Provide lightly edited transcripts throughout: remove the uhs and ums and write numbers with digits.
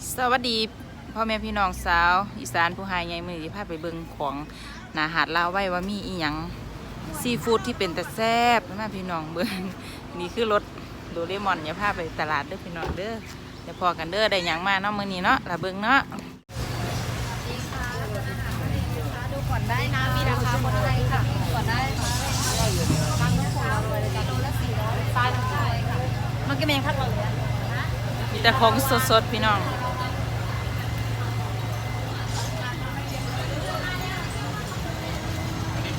สวัสดีพ่อแม่พี่น้องสาวอีสานผู้หายใหญ่มือที่พาไปเบิ่งของนาหาดลาวไว้ว่ามีอีหยังซีฟู้ดที่เป็นแต่แซ่บนะพี่น้องเบิ่งนี่คือรถโดเรมอนอย่าพาไปตลาดเด้อพี่น้องเด้อเดี๋ยวพอกันเด้อได้หยังมาเนาะมื้อนี้เนาะละเบิ่งเนาะดูก่อนได้นะมีราคาคนไทยค่ะก่อนได้ค่ะบางคนเราเลยจะดูละ400ปลาทั้งตัวค่ะมันก็แมงคัดเราเลยนะ มีแต่ของสดๆพี่น้อง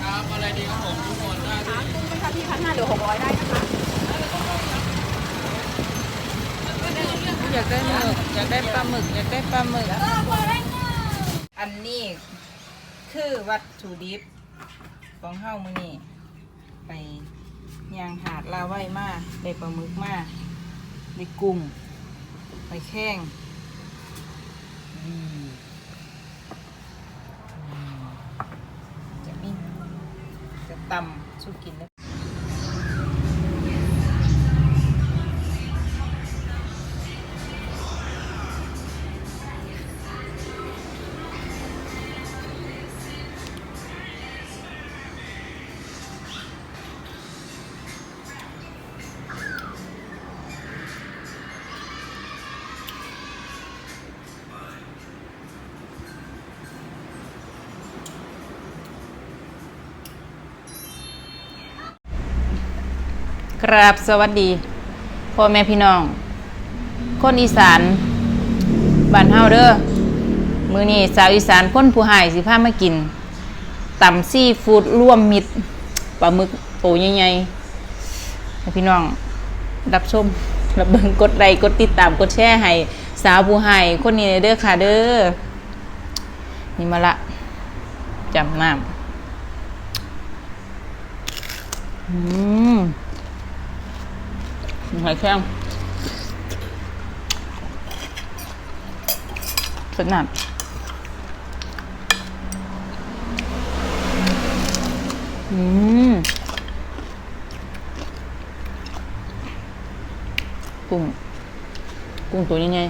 ครับอะไรดีครับผมทุกคนได้ที่ เป็นค่ะที่1,500หรือ600ได้นะคะ อยากได้หมึกอยากได้ปลาหมึกอยากได้ปลาหมึกอันนี้คือวัตถุดิบของเฮ้ามื้อนี้ไปย่างหาดลาวไว้มาได้ปลาหมึกมาได้กุ้งไปแข้งจะมีจะตำสู้กินแล้วครับสวัสดีพ่อแม่พี่น้องคนอีสานบ้านเฮาเด้อมื้อนี้สาวอีสานคนผู้หายสิพามากินตำซีฟู้ดร่วมมิตรปลาหมึกโตใหญ่ๆให้พี่น้องรับชมรับเบิ่งกดไลค์กดติดตามกดแชร์ให้สาวผู้หายคนนี้เด้อค่ะเด้อนี่มาละจำน้ำหอยแครงสนับกุ้งตัวนี้ไง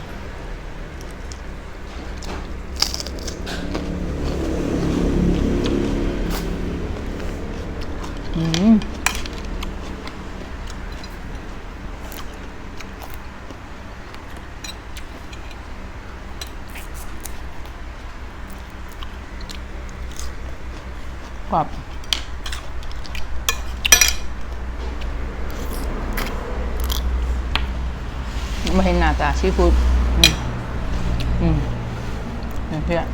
กรอบมาเห็นหน้าตาซีฟู้ดเพื่อน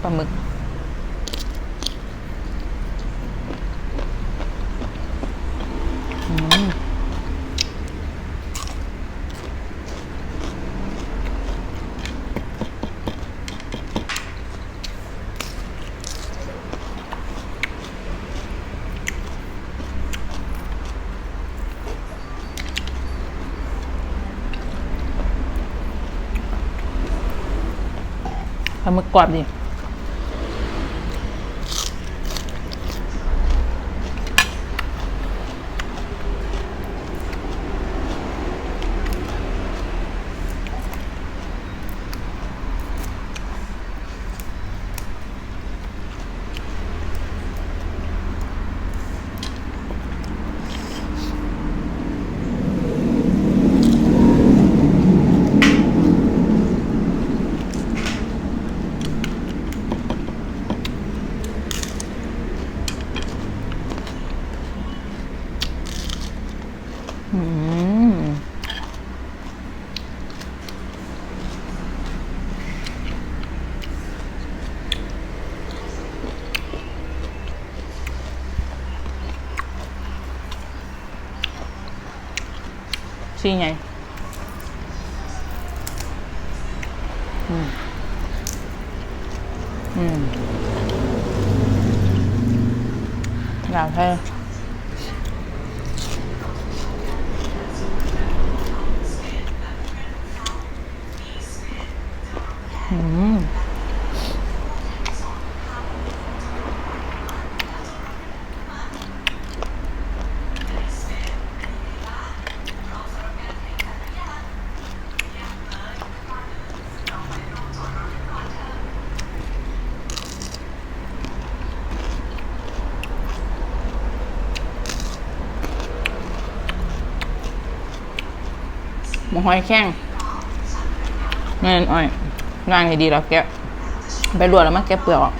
ปลาหมึกปลาหมึกกรอบดิชี้ไงอยากให้ มะหอยแข้งนั่นอ้อยง่ายให้ดีแล้วแกะไปรวดแล้วมาแกะเปลือกออก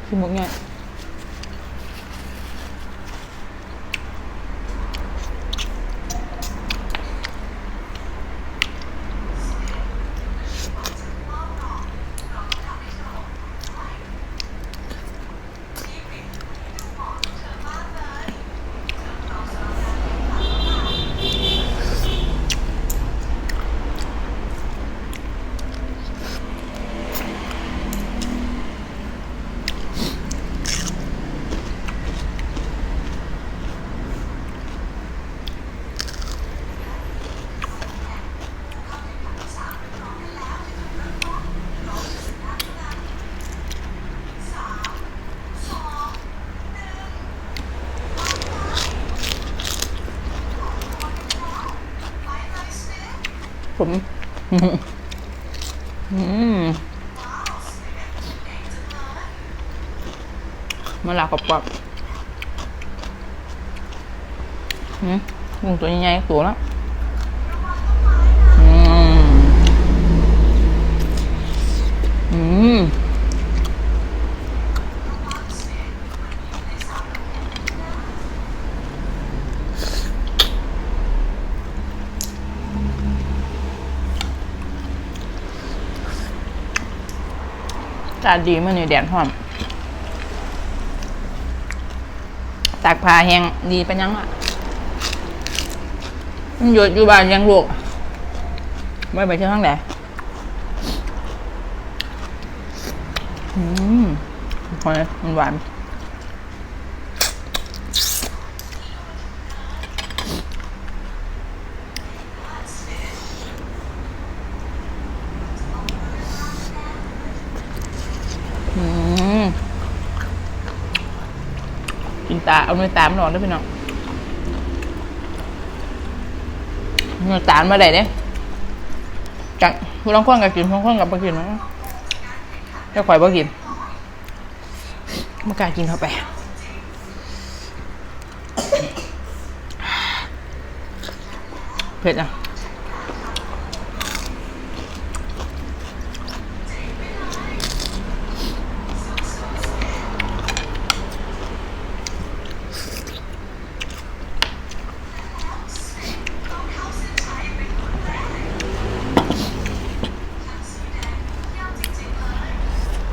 กินหมดไงผมมาลากรอบๆกุ้งตัวใหญ่ๆตัวแล้วอากาศดีเมื่อนี่แดดร้อนตากผ้าแห้งดีเป็นยังอ่ะมันอยู่บ้านยังลูกไม่ไปเที่ยวข้างไหนหอยมันหวานกินตาเอาเนื้อตามหนอนด้วยพี่น้องเนื้อตามมาได้เนี่ยจังผู้ลองคนกับกินผู้ลองคนกับบ่กินเนาะจะข่อยบ่กินไม่กล้ากินเข้าไปเผ็ดอ่ะ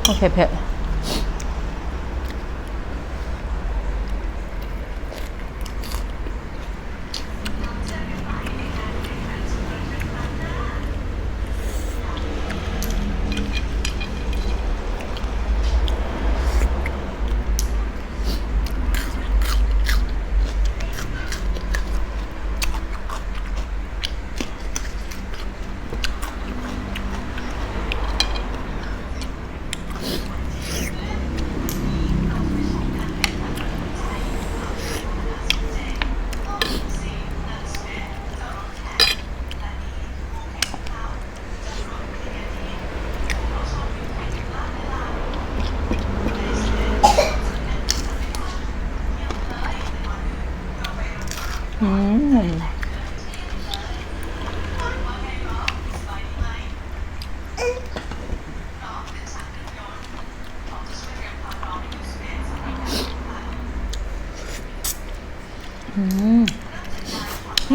โอเคเผ็ด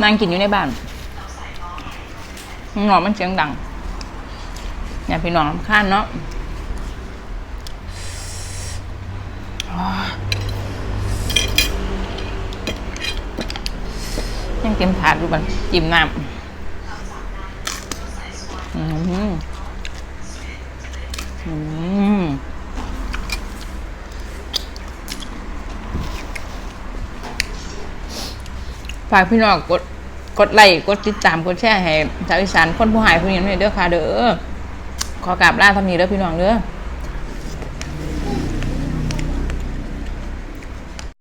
นั่งกินอยู่ในบ้านหนอนมันเสียงดังอย่าพี่น้องรำคาญเนาะยังเต็มถาดดูบันจิ้มน้ำฝากพี่น้องกดไลค์กดติดตามกดแชร์ให้ชาวอีสานคนผู้หายผู้หญิงด้วยเด้อค่ะเด้อ ขอกราบลาทำนี้เด้อพี่น้องเด้อ